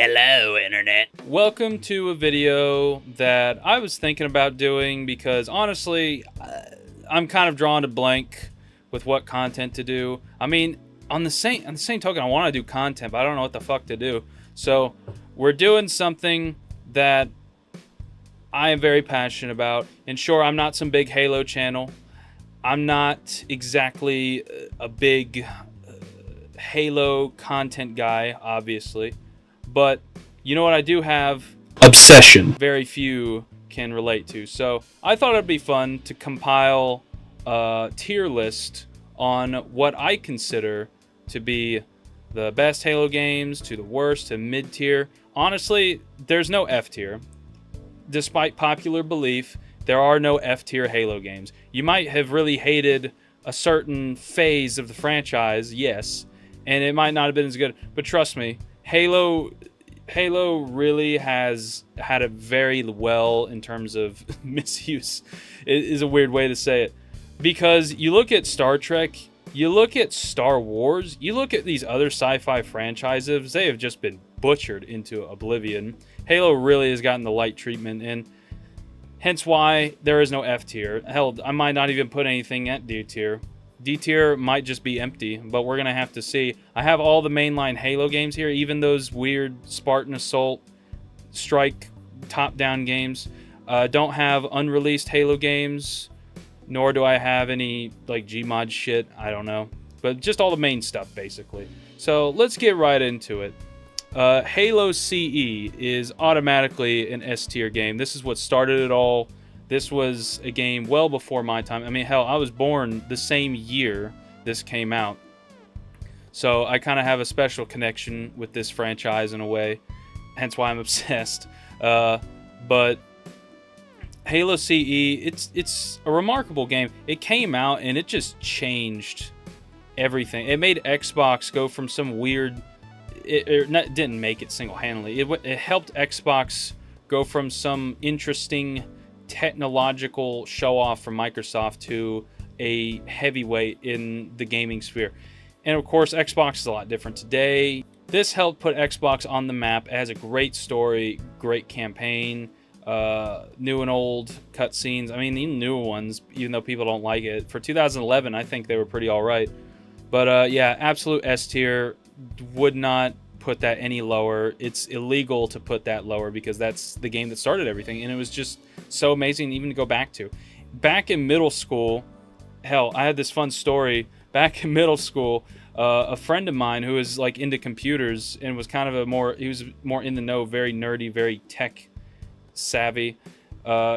Hello, Internet. Welcome to a video that I was thinking about doing because honestly, I'm kind of drawn to blank with what content to do. I mean, on the same token, I want to do content, but I don't know what the fuck to do. So we're doing something that I am very passionate about. And sure, I'm not some big Halo channel. I'm not exactly a big Halo content guy, obviously. But you know what I do have? Obsession. Very few can relate to. So I thought it'd be fun to compile a tier list on what I consider to be the best Halo games to the worst to mid tier. Honestly, there's no F tier. Despite popular belief, there are no F tier Halo games. You might have really hated a certain phase of the franchise, yes, and it might not have been as good, but trust me, Halo really has had it very well in terms of misuse. It is a weird way to say it. Because you look at Star Trek, you look at Star Wars, you look at these other sci-fi franchises, they have just been butchered into oblivion. Halo really has gotten the light treatment, and hence why there is no F tier. Hell, I might not even put anything at D tier. D tier might just be empty, but we're going to have to see. I have all the mainline Halo games here, even those weird Spartan Assault, Strike, top-down games. Don't have unreleased Halo games, nor do I have any like Gmod shit, I don't know. But just all the main stuff, basically. So let's get right into it. Halo CE is automatically an S tier game. This is what started it all. This was a game well before my time. I mean, hell, I was born the same year this came out. So I kind of have a special connection with this franchise in a way. Hence why I'm obsessed. But Halo CE, it's a remarkable game. It came out and it just changed everything. It made Xbox go from some weird... It didn't make it single-handedly. It helped Xbox go from some interesting technological show-off from Microsoft to a heavyweight in the gaming sphere. And of course, Xbox is a lot different today. This helped put Xbox on the map. It has a great story, great campaign, new and old cutscenes. I mean, the new ones, even though people don't like it. For 2011, I think they were pretty all right. But yeah, absolute S tier. Would not put that any lower. It's illegal to put that lower because that's the game that started everything, and it was just so amazing even to go back to. Back in middle school, hell, I had this fun story. Back in middle school, a friend of mine who was like into computers and was kind of he was more in the know, very nerdy, very tech savvy.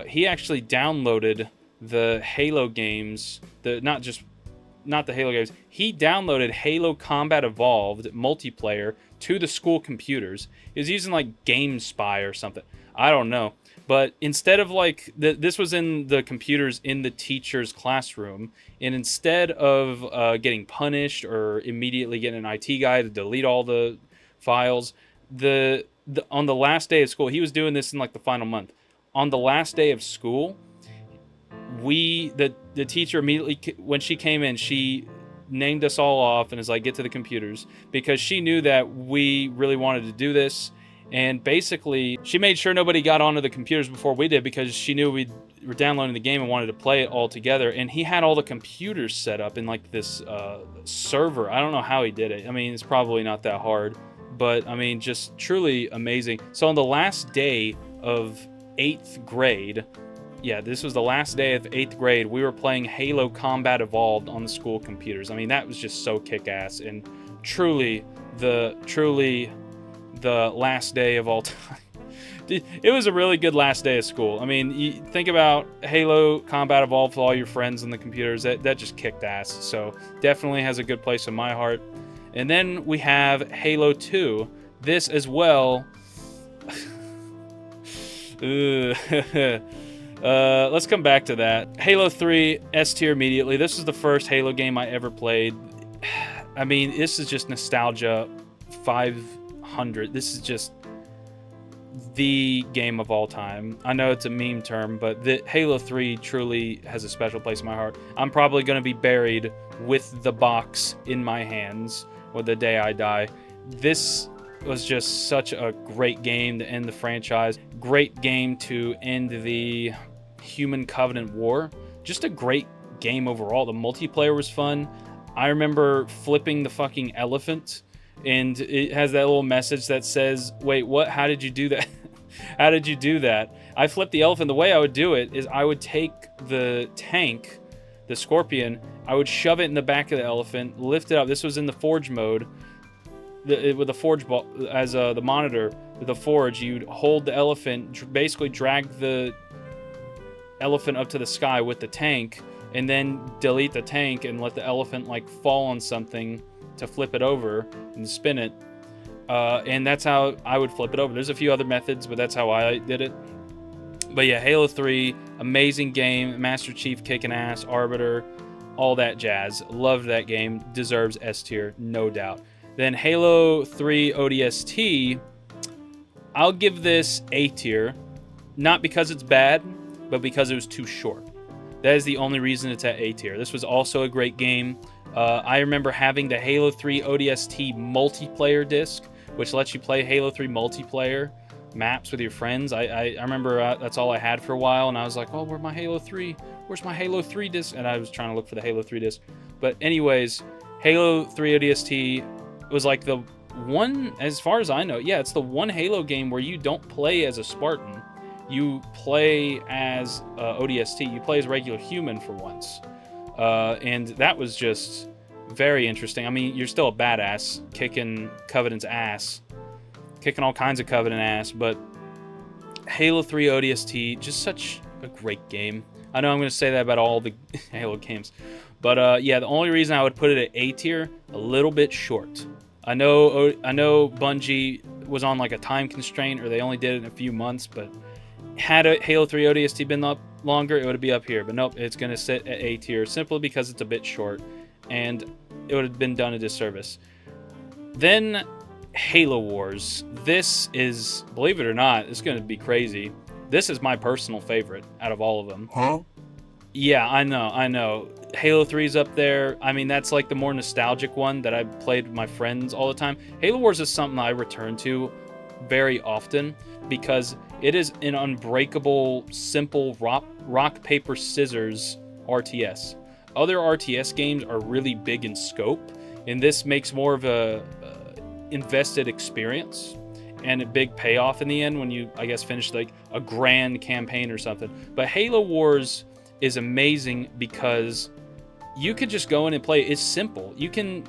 He actually downloaded the Halo games, not the Halo games. He downloaded Halo Combat Evolved multiplayer to the school computers. He was using like GameSpy or something. I don't know. But instead of like, this was in the computers in the teacher's classroom, and instead of getting punished or immediately getting an IT guy to delete all the files, on the last day of school, he was doing this in like the final month. On the last day of school, the teacher immediately, when she came in, she named us all off and is like, get to the computers, because she knew that we really wanted to do this. And basically she made sure nobody got onto the computers before we did, because she knew we were downloading the game and wanted to play it all together. And he had all the computers set up in like this server. I don't know how he did it. I mean, it's probably not that hard, but I mean, just truly amazing. So on the last day of 8th grade, yeah, this was the last day of 8th grade, we were playing Halo Combat Evolved on the school computers. I mean, that was just so kick-ass, and truly the last day of all time. It was a really good last day of school. I mean, you think about Halo Combat Evolved with all your friends on the computers. That just kicked ass. So definitely has a good place in my heart. And then we have Halo 2. This as well. Let's come back to that. Halo 3, S tier immediately. This is the first Halo game I ever played. I mean, this is just nostalgia 500. This is just the game of all time. I know it's a meme term, but the Halo 3 truly has a special place in my heart. I'm probably going to be buried with the box in my hands or the day I die. This was just such a great game to end the franchise. Great game to end the Human Covenant War. Just a great game overall. The multiplayer was fun. I remember flipping the fucking elephant, and it has that little message that says, wait, what? How did you do that? How did you do that? I flipped the elephant. The way I would do it is I would take the tank, the Scorpion, I would shove it in the back of the elephant, lift it up. This was in the forge mode. With the forge ball as the monitor, with the forge, you'd hold the elephant, basically drag the elephant up to the sky with the tank, and then delete the tank and let the elephant like fall on something to flip it over and spin it. And that's how I would flip it over. There's a few other methods, but that's how I did it. But yeah, Halo 3, amazing game. Master Chief kicking ass, Arbiter, all that jazz. Loved that game. Deserves S tier, no doubt. Then Halo 3 ODST, I'll give this A tier. Not because it's bad, but because it was too short. That is the only reason it's at A tier. This was also a great game. I remember having the Halo 3 ODST multiplayer disc, which lets you play Halo 3 multiplayer maps with your friends. I remember that's all I had for a while, and I was like, oh, where's my Halo 3? Where's my Halo 3 disc? And I was trying to look for the Halo 3 disc. But anyways, Halo 3 ODST was like the one, as far as I know, yeah, it's the one Halo game where you don't play as a Spartan. You play as ODST. You play as regular human for once. And that was just very interesting. I mean, you're still a badass, kicking Covenant's ass. Kicking all kinds of Covenant ass, but Halo 3 ODST, just such a great game. I know I'm going to say that about all the Halo games. But yeah, the only reason I would put it at A tier, a little bit short. I know Bungie was on like a time constraint, or they only did it in a few months, but had a Halo 3 ODST been up longer, it would be up here. But nope, it's going to sit at A tier simply because it's a bit short, and it would have been done a disservice. Then Halo Wars. This is, believe it or not, it's going to be crazy. This is my personal favorite out of all of them. Huh? Yeah, I know. Halo 3's up there. I mean, that's like the more nostalgic one that I played with my friends all the time. Halo Wars is something I return to very often because it is an unbreakable, simple rock, paper, scissors RTS. Other RTS games are really big in scope, and this makes more of a invested experience and a big payoff in the end when you, I guess, finish like a grand campaign or something. But Halo Wars is amazing because you could just go in and play. It's simple. You can,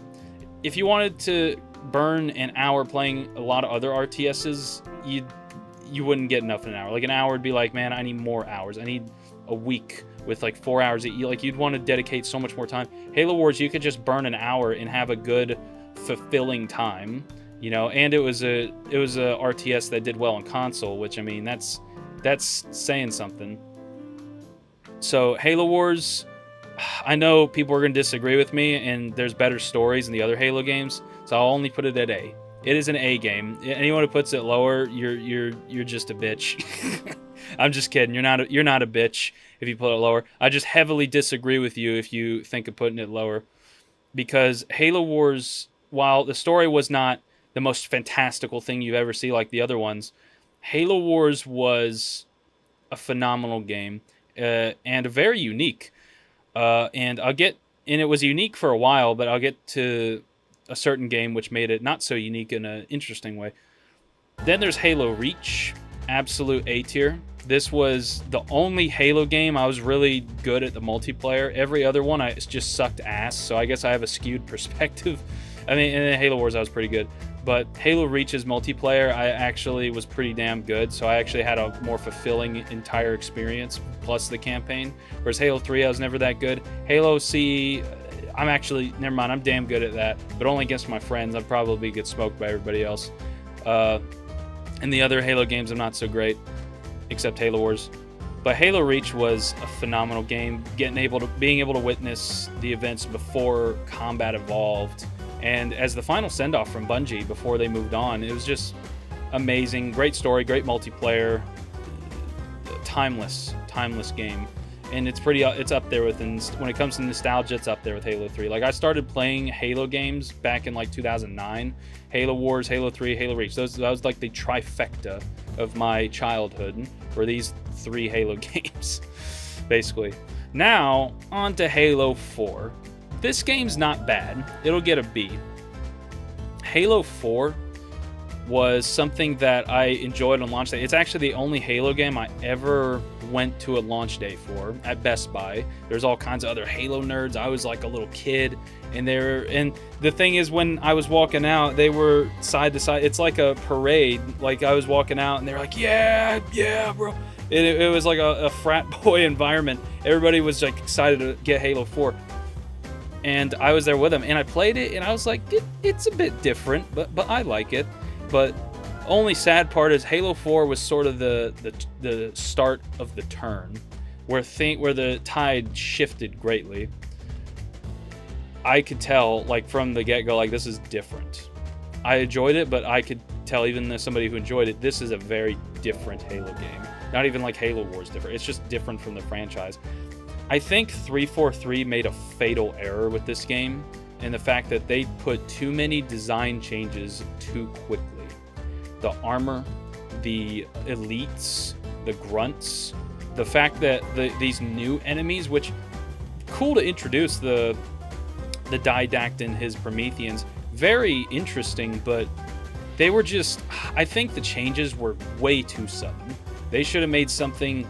if you wanted to burn an hour playing a lot of other RTSs, you wouldn't get enough in an hour. Like an hour would be like, man, I need more hours. I need a week with like 4 hours. You'd want to dedicate so much more time. Halo Wars, you could just burn an hour and have a good, fulfilling time, you know. And it was a RTS that did well on console, which, I mean, that's saying something. So Halo Wars, I know people are going to disagree with me, and there's better stories in the other Halo games, so I'll only put it at A. It is an A game. Anyone who puts it lower, you're just a bitch. I'm just kidding. You're not a bitch if you put it lower. I just heavily disagree with you if you think of putting it lower, because Halo Wars, while the story was not the most fantastical thing you've ever seen like the other ones, Halo Wars was a phenomenal game. And very unique. And it was unique for a while, but I'll get to a certain game which made it not so unique in an interesting way. Then there's Halo Reach, absolute A tier. This was the only Halo game I was really good at the multiplayer. Every other one I just sucked ass, so I guess I have a skewed perspective. I mean, in Halo Wars I was pretty good. But Halo Reach's multiplayer, I actually was pretty damn good, so I actually had a more fulfilling entire experience, plus the campaign. Whereas Halo 3, I was never that good. Halo CE, never mind, I'm damn good at that, but only against my friends. I'd probably get smoked by everybody else. In the other Halo games, I'm not so great, except Halo Wars. But Halo Reach was a phenomenal game, being able to witness the events before combat evolved. And as the final send-off from Bungie before they moved on, it was just amazing. Great story, great multiplayer, timeless game. and it's up there with, when it comes to nostalgia, it's up there with Halo 3. Like, I started playing Halo games back in like 2009. Halo Wars, Halo 3, Halo Reach. That was like the trifecta of my childhood, were these 3 Halo games, basically. Now, on to Halo 4. This game's not bad. It'll get a B. Halo 4 was something that I enjoyed on launch day. It's actually the only Halo game I ever went to a launch day for at Best Buy. There's all kinds of other Halo nerds. I was like a little kid, and the thing is, when I was walking out, they were side to side. It's like a parade. Like, I was walking out, and they were like, yeah, bro. It was like a frat boy environment. Everybody was like excited to get Halo 4. And I was there with them, and I played it, and I was like, it's a bit different, but I like it. But only sad part is Halo 4 was sort of the start of the turn, where the tide shifted greatly. I could tell, like, from the get-go, like, this is different. I enjoyed it, but I could tell, even as somebody who enjoyed it, this is a very different Halo game. Not even like Halo Wars different. It's just different from the franchise. I think 343 made a fatal error with this game, and the fact that they put too many design changes too quickly. The armor, the elites, the grunts, the fact that these new enemies, which cool to introduce the Didact and his Prometheans, very interesting, but they were just, I think the changes were way too sudden. They should have made something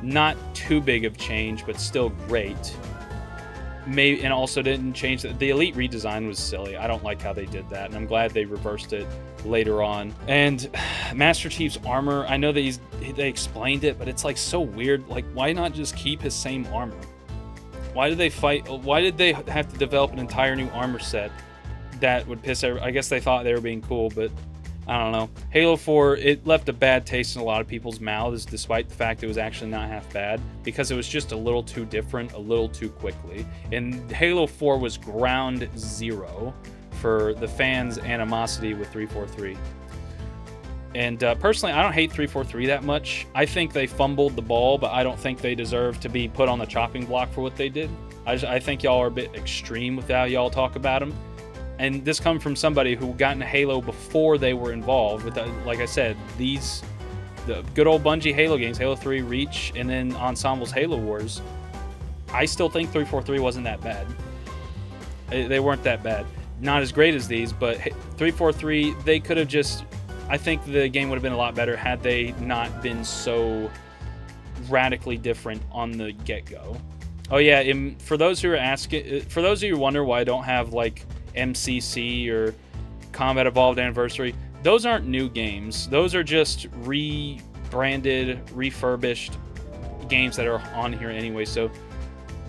not too big of change, but still great. Maybe, and also didn't change the elite redesign was silly. I don't like how they did that, and I'm glad they reversed it later on. And Master Chief's armor, I know that they explained it, but it's like so weird. Like, why not just keep his same armor? Why did they fight? Why did they have to develop an entire new armor set that would piss everybody? I guess they thought they were being cool, but I don't know. Halo 4, it left a bad taste in a lot of people's mouths, despite the fact it was actually not half bad, because it was just a little too different, a little too quickly. And Halo 4 was ground zero for the fans' animosity with 343. And personally, I don't hate 343 that much. I think they fumbled the ball, but I don't think they deserve to be put on the chopping block for what they did. I think y'all are a bit extreme with how y'all talk about them. And this comes from somebody who got into Halo before they were involved with, like I said, the good old Bungie Halo games, Halo 3, Reach, and then Ensemble's Halo Wars. I still think 343 wasn't that bad. They weren't that bad. Not as great as these, but 343, they could have just, I think the game would have been a lot better had they not been so radically different on the get-go. Oh yeah, for those who are asking, for those of you who wonder why I don't have like MCC or Combat Evolved Anniversary, those aren't new games. Those are just rebranded, refurbished games that are on here anyway. So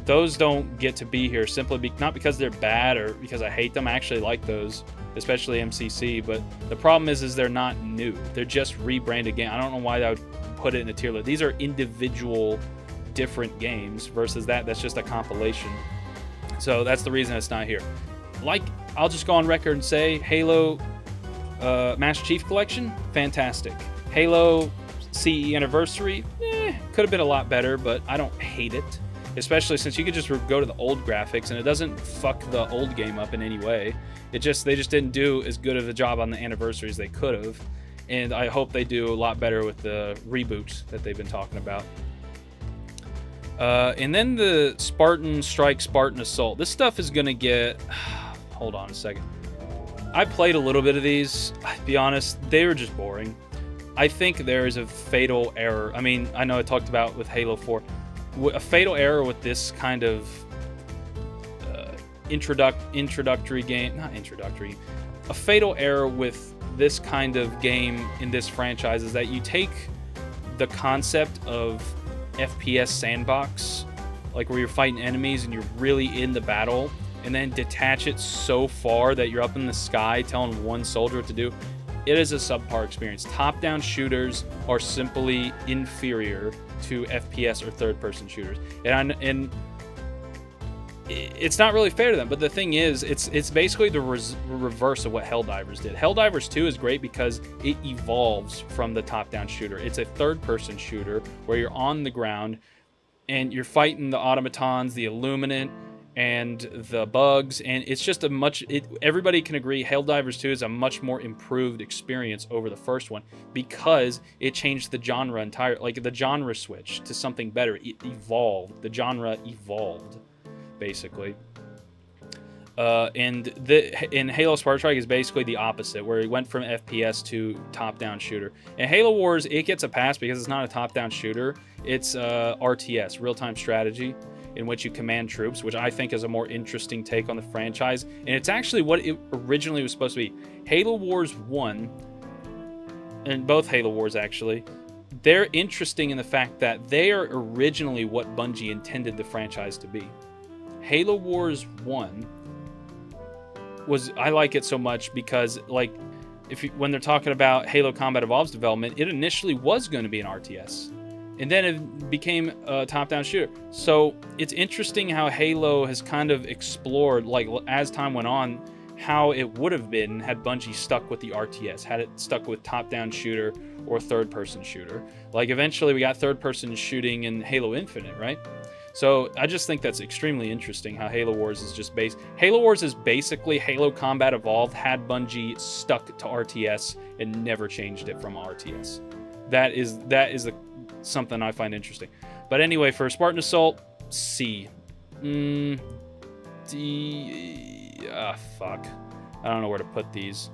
those don't get to be here simply not because they're bad or because I hate them. I actually like those, especially MCC. But the problem is they're not new. They're just rebranded games. I don't know why I would put it in a tier list. These are individual, different games versus that's just a compilation. So that's the reason it's not here. Like, I'll just go on record and say Halo Master Chief Collection, fantastic. Halo CE Anniversary, could have been a lot better, but I don't hate it, especially since you could just go to the old graphics and it doesn't fuck the old game up in any way. They just didn't do as good of a job on the anniversary as they could have, and I hope they do a lot better with the reboots that they've been talking about. And then the Spartan Strike, Spartan Assault. This stuff is gonna get... Hold on a second. I played a little bit of these. I'll be honest, they were just boring. I think there is a fatal error. I mean, I know I talked about with Halo 4. A fatal error with this kind of introductory game. Not introductory. A fatal error with this kind of game in this franchise is that you take the concept of FPS sandbox, like where you're fighting enemies and you're really in the battle, and then detach it so far that you're up in the sky telling one soldier what to do. It is a subpar experience. Top-down shooters are simply inferior to FPS or third-person shooters, and it's not really fair to them. But the thing is, it's basically the reverse of what Helldivers did. Helldivers 2 is great because it evolves from the top-down shooter. It's a third-person shooter where you're on the ground and you're fighting the automatons, the Illuminant, and the bugs, and it's just a much. Everybody can agree, Helldivers 2 is a much more improved experience over the first one because it changed the genre entire, like the genre switch to something better. It evolved. The genre evolved, basically. And in Halo Spartan Strike is basically the opposite, where it went from FPS to top-down shooter. In Halo Wars, it gets a pass because it's not a top-down shooter. It's RTS, real-time strategy, in which you command troops, which I think is a more interesting take on the franchise. And it's actually what it originally was supposed to be. Halo Wars 1, and both Halo Wars actually, they're interesting in the fact that they are originally what Bungie intended the franchise to be. Halo Wars 1 was, I like it so much because, like, when they're talking about Halo Combat Evolved's development, it initially was going to be an RTS, and then it became a top-down shooter. So it's interesting how Halo has kind of explored, like, as time went on, how it would have been had Bungie stuck with the RTS, had it stuck with top-down shooter or third-person shooter. Like, eventually we got third-person shooting in Halo Infinite, right? So I just think that's extremely interesting how Halo Wars is just based. Halo Wars is basically Halo Combat Evolved had Bungie stuck to RTS and never changed it from RTS. That is something I find interesting. But anyway, for Spartan Assault, C. D. Fuck. I don't know where to put these.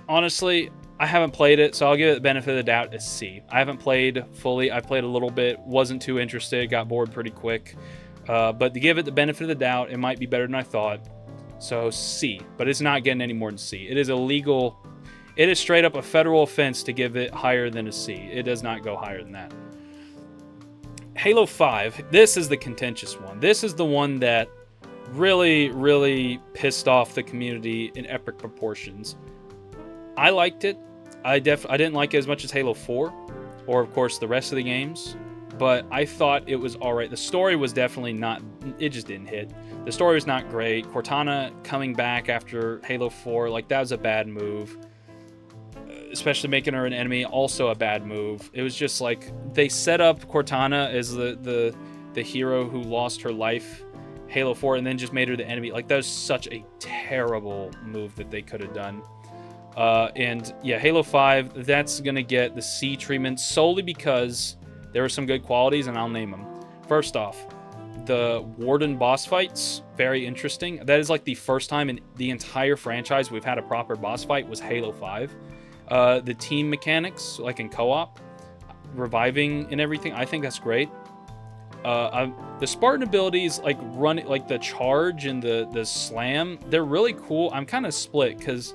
Honestly, I haven't played it, so I'll give it the benefit of the doubt as C. I haven't played fully. I played a little bit, wasn't too interested, got bored pretty quick. But to give it the benefit of the doubt, it might be better than I thought. So C, but it's not getting any more than C. It is illegal. It is straight up a federal offense to give it higher than a C. It does not go higher than that. Halo 5, this is the contentious one. This is the one that really, really pissed off the community in epic proportions. I liked it. I didn't like it as much as Halo 4, or of course the rest of the games, but I thought it was alright. The story was definitely not, it just didn't hit. The story was not great. Cortana coming back after Halo 4, like, that was a bad move. Especially making her an enemy, also a bad move. It was just like, they set up Cortana as the hero who lost her life Halo 4 and then just made her the enemy. Like, that was such a terrible move that they could have done. And yeah, Halo 5, that's going to get the C treatment solely because there were some good qualities, and I'll name them. First off, the Warden boss fights, very interesting. That is like the first time in the entire franchise we've had a proper boss fight was Halo 5. The team mechanics, like in co-op, reviving and everything, I think that's great. The Spartan abilities, like like the charge and the slam, they're really cool. I'm kind of split because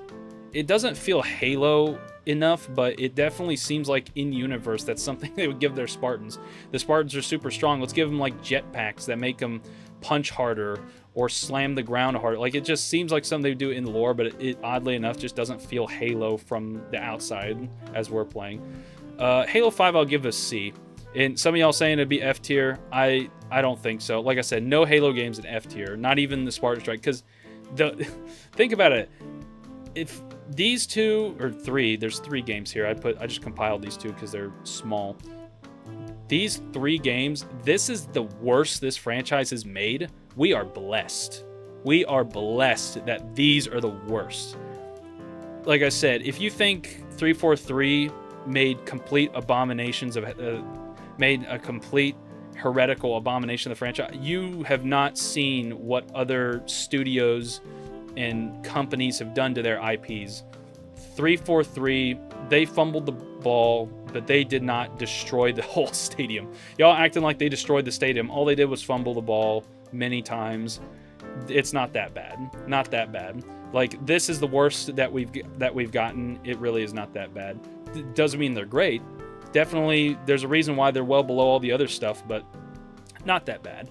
it doesn't feel Halo enough, but it definitely seems like in-universe that's something they would give their Spartans. The Spartans are super strong. Let's give them like jetpacks that make them punch harder or slam the ground harder. Like, it just seems like something they do in lore, but it oddly enough just doesn't feel Halo from the outside as we're playing. Halo 5 I'll give a C. And some of y'all saying it'd be F tier. I don't think so. Like I said, no Halo games in F tier. Not even the Spartan Strike. Because think about it. If these two or three, there's 3 games here. I just compiled these 2 because they're small. These 3 games, this is the worst this franchise has made. We are blessed. We are blessed that these are the worst. Like I said, if you think 343 made complete abominations of made a complete heretical abomination of the franchise, you have not seen what other studios and companies have done to their IPs. 343, they fumbled the ball, but they did not destroy the whole stadium. Y'all acting like they destroyed the stadium. All they did was fumble the ball many times. It's not that bad. Not that bad. Like, this is the worst that we've gotten. It really is not that bad. It doesn't mean they're great. Definitely, there's a reason why they're well below all the other stuff, but not that bad.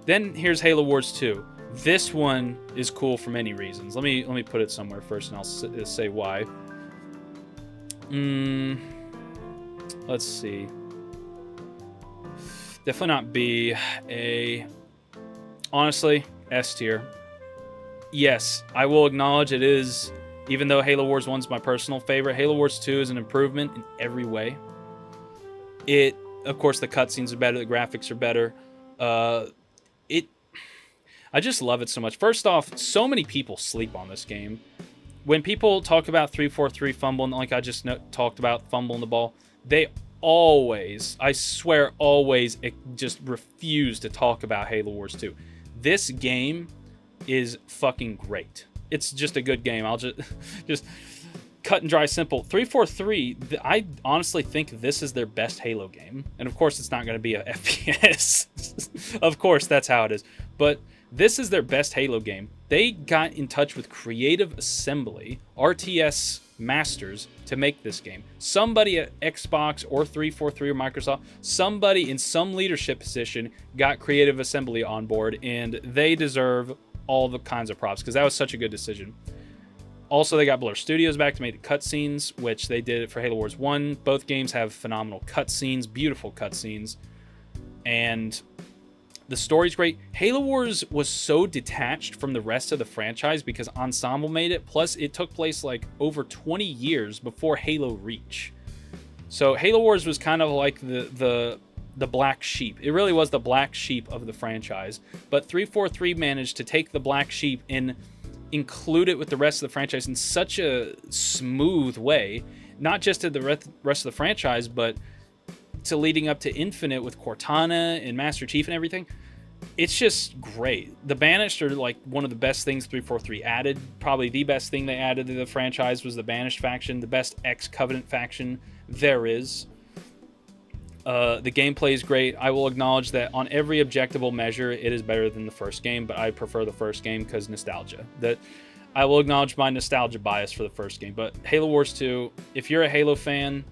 Then here's Halo Wars 2. This one is cool for many reasons. Let me put it somewhere first, and I'll say why. Let's see. Definitely not B. A. Honestly, S tier. Yes, I will acknowledge it is, even though Halo Wars 1 is my personal favorite, Halo Wars 2 is an improvement in every way. It Of course, the cutscenes are better, the graphics are better. It, I just love it so much. First off, so many people sleep on this game. When people talk about 343 fumbling, like I just talked about fumbling the ball, they always, I swear, always just refuse to talk about Halo Wars 2. This game is fucking great. It's just a good game. I'll just cut and dry, simple. 343, I honestly think this is their best Halo game. And of course, it's not going to be a FPS. Of course, that's how it is. But this is their best Halo game. They got in touch with Creative Assembly, RTS masters, to make this game. Somebody at Xbox or 343 or Microsoft, somebody in some leadership position got Creative Assembly on board, and they deserve all the kinds of props because that was such a good decision. Also, they got Blur Studios back to make the cutscenes, which they did it for Halo Wars 1. Both games have phenomenal cutscenes, beautiful cutscenes, and the story's great. Halo Wars was so detached from the rest of the franchise because Ensemble made it. Plus, it took place like over 20 years before Halo Reach. So Halo Wars was kind of like the black sheep. It really was the black sheep of the franchise. But 343 managed to take the black sheep and include it with the rest of the franchise in such a smooth way. Not just to the rest of the franchise, but to leading up to Infinite with Cortana and Master Chief and everything. It's just great. The Banished are like one of the best things 343 added. Probably the best thing they added to the franchise was the Banished faction, the best ex-Covenant faction there is. The gameplay is great. I will acknowledge that on every objectable measure, it is better than the first game, but I prefer the first game because nostalgia. That I will acknowledge my nostalgia bias for the first game. But Halo Wars 2, if you're a Halo fan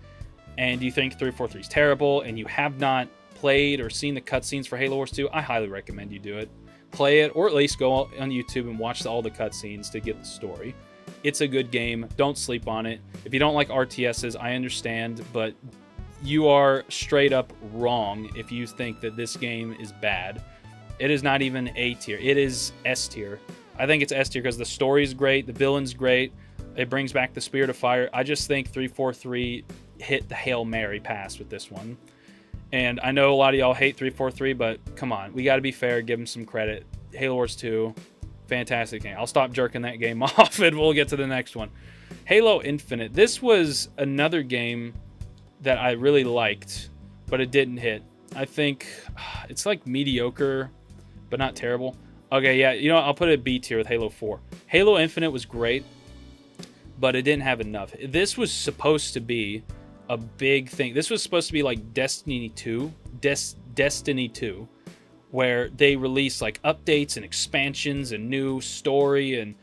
and you think 343 is terrible and you have not played or seen the cutscenes for Halo Wars 2, I highly recommend you do it. Play it, or at least go on YouTube and watch all the cutscenes to get the story. It's a good game. Don't sleep on it. If you don't like RTSs, I understand, but you are straight up wrong if you think that this game is bad. It is not even A tier. It is S tier. I think it's S tier because the story is great, the villain's great, it brings back the Spirit of Fire. I just think 343 hit the Hail Mary pass with this one. And I know a lot of y'all hate 343, but come on, we got to be fair, give them some credit. Halo Wars 2, fantastic game. I'll stop jerking that game off and we'll get to the next one. Halo Infinite. This was another game that I really liked, but it didn't hit. I think it's like mediocre, but not terrible. Okay, yeah, you know what? I'll put it B tier with Halo 4. Halo Infinite was great, but it didn't have enough. This was supposed to be a big thing. This was supposed to be like Destiny 2, Destiny 2, where they release like updates and expansions and new story, and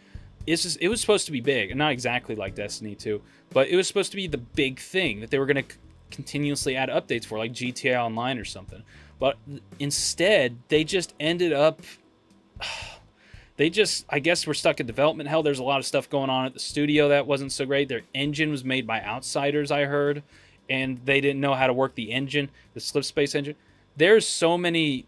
it was supposed to be big, and not exactly like Destiny 2, but it was supposed to be the big thing that they were going to continuously add updates for, like GTA Online or something. But instead, they just ended up, I guess, were stuck in development hell. There's a lot of stuff going on at the studio that wasn't so great. Their engine was made by outsiders, I heard, and they didn't know how to work the engine, the Slipspace engine. There's so many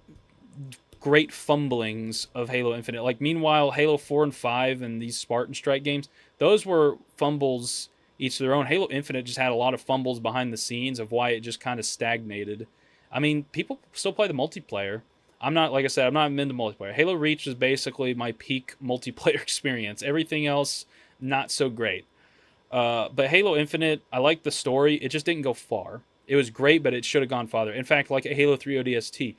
great fumblings of Halo Infinite. Like, meanwhile, Halo 4 and 5 and these Spartan Strike games, those were fumbles each to their own. Halo Infinite just had a lot of fumbles behind the scenes of why it just kind of stagnated. I mean, people still play the multiplayer. I'm not, like I said, I'm not into multiplayer. Halo Reach is basically my peak multiplayer experience. Everything else, not so great. But Halo Infinite, I like the story. It just didn't go far. It was great, but it should have gone farther. In fact, like a Halo 3 ODST.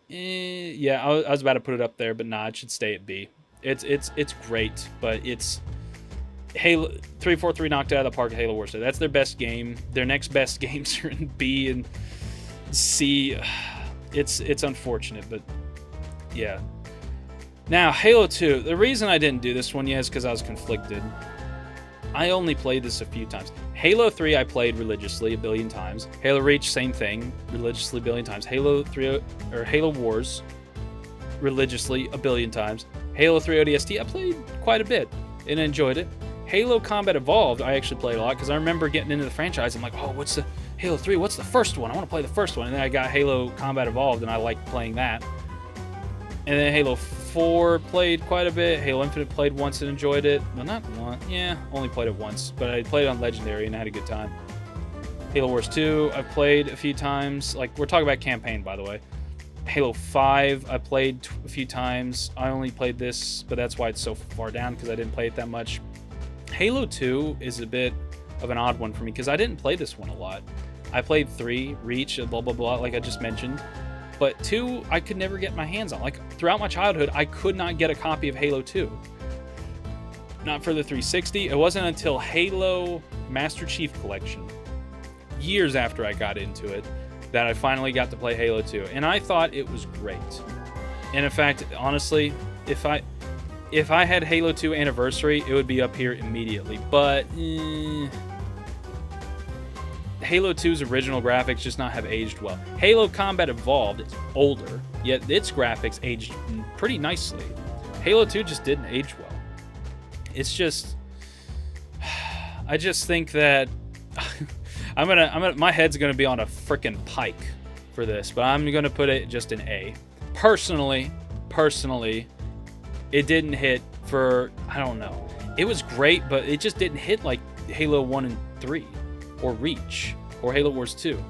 Yeah, I was about to put it up there, but nah, it should stay at B. It's great, but it's Halo 343 knocked it out of the park at Halo Wars 2. That's their best game. Their next best games are in B and C. It's unfortunate, but yeah. Now, Halo 2. The reason I didn't do this one yet is because I was conflicted. I only played this a few times. Halo 3 I played religiously a billion times. Halo Reach, same thing, religiously a billion times. Halo Wars, religiously a billion times. Halo 3 ODST I played quite a bit and enjoyed it. Halo Combat Evolved I actually played a lot because I remember getting into the franchise. I'm like, oh, what's the Halo 3? What's the first one? I want to play the first one. And then I got Halo Combat Evolved and I liked playing that. And then Halo 4 played quite a bit. Halo Infinite played once and enjoyed it. Well, not once. Yeah, only played it once. But I played it on Legendary and I had a good time. Halo Wars 2, I've played a few times. Like, we're talking about campaign, by the way. Halo 5, I played a few times. I only played this, but that's why it's so far down, because I didn't play it that much. Halo 2 is a bit of an odd one for me, because I didn't play this one a lot. I played 3, Reach, blah, blah, blah, like I just mentioned. But 2, I could never get my hands on. Like, throughout my childhood, I could not get a copy of Halo 2. Not for the 360. It wasn't until Halo Master Chief Collection, years after I got into it, that I finally got to play Halo 2. And I thought it was great. And in fact, honestly, if I had Halo 2 Anniversary, it would be up here immediately. But Halo 2's original graphics just not have aged well. Halo Combat Evolved is older, yet its graphics aged pretty nicely. Halo 2 just didn't age well. It's just, I just think that my head's gonna be on a freaking pike for this, but I'm gonna put it just an A. Personally, it didn't hit for, I don't know. It was great, but it just didn't hit like Halo 1 and 3, or Reach, or Halo Wars 2.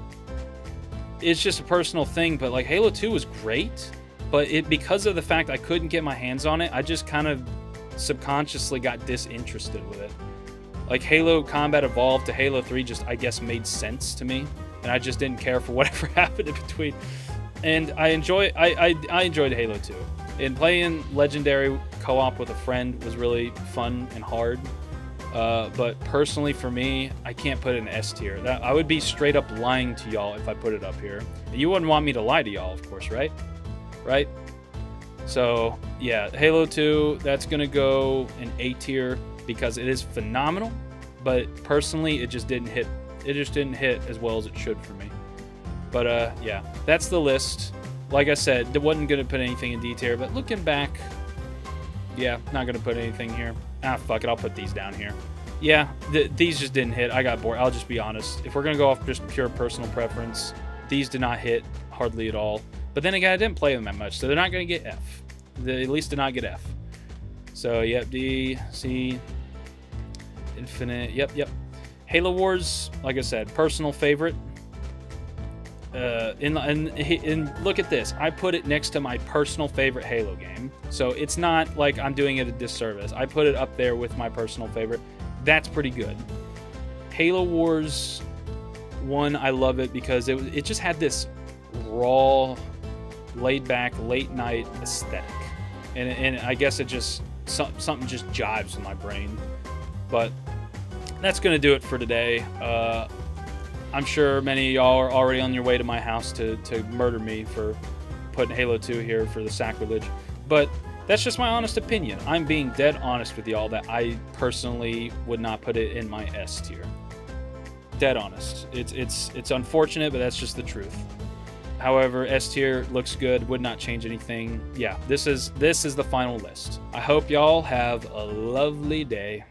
It's just a personal thing, but like Halo 2 was great, but because of the fact I couldn't get my hands on it, I just kind of subconsciously got disinterested with it. Like Halo Combat Evolved to Halo 3 just, I guess, made sense to me, and I just didn't care for whatever happened in between. And I enjoyed Halo 2. And playing Legendary co-op with a friend was really fun and hard. But personally for me, I can't put it in S tier. I would be straight up lying to y'all if I put it up here. You wouldn't want me to lie to y'all, of course, right? Right? So, yeah, Halo 2, that's going to go in A tier because it is phenomenal, but personally, it just didn't hit as well as it should for me. But, yeah, that's the list. Like I said, it wasn't going to put anything in D tier, but looking back, yeah, not going to put anything here. Fuck it, I'll put these down here. Yeah, these just didn't hit. I got bored. I'll just be honest. If we're going to go off just pure personal preference, these did not hit hardly at all. But then again, I didn't play them that much, so they're not going to get F. They at least did not get F. So, yep, D, C, Infinite, yep. Halo Wars, like I said, personal favorite. And look at this. I put it next to my personal favorite Halo game. So it's not like I'm doing it a disservice. I put it up there with my personal favorite. That's pretty good. Halo Wars 1, I love it because it just had this raw, laid back, late night aesthetic. And I guess it just, something just jives with my brain. But that's going to do it for today. I'm sure many of y'all are already on your way to my house to murder me for putting Halo 2 here for the sacrilege. But that's just my honest opinion. I'm being dead honest with y'all that I personally would not put it in my S tier. Dead honest. It's unfortunate, but that's just the truth. However, S tier looks good, would not change anything. Yeah, this is the final list. I hope y'all have a lovely day.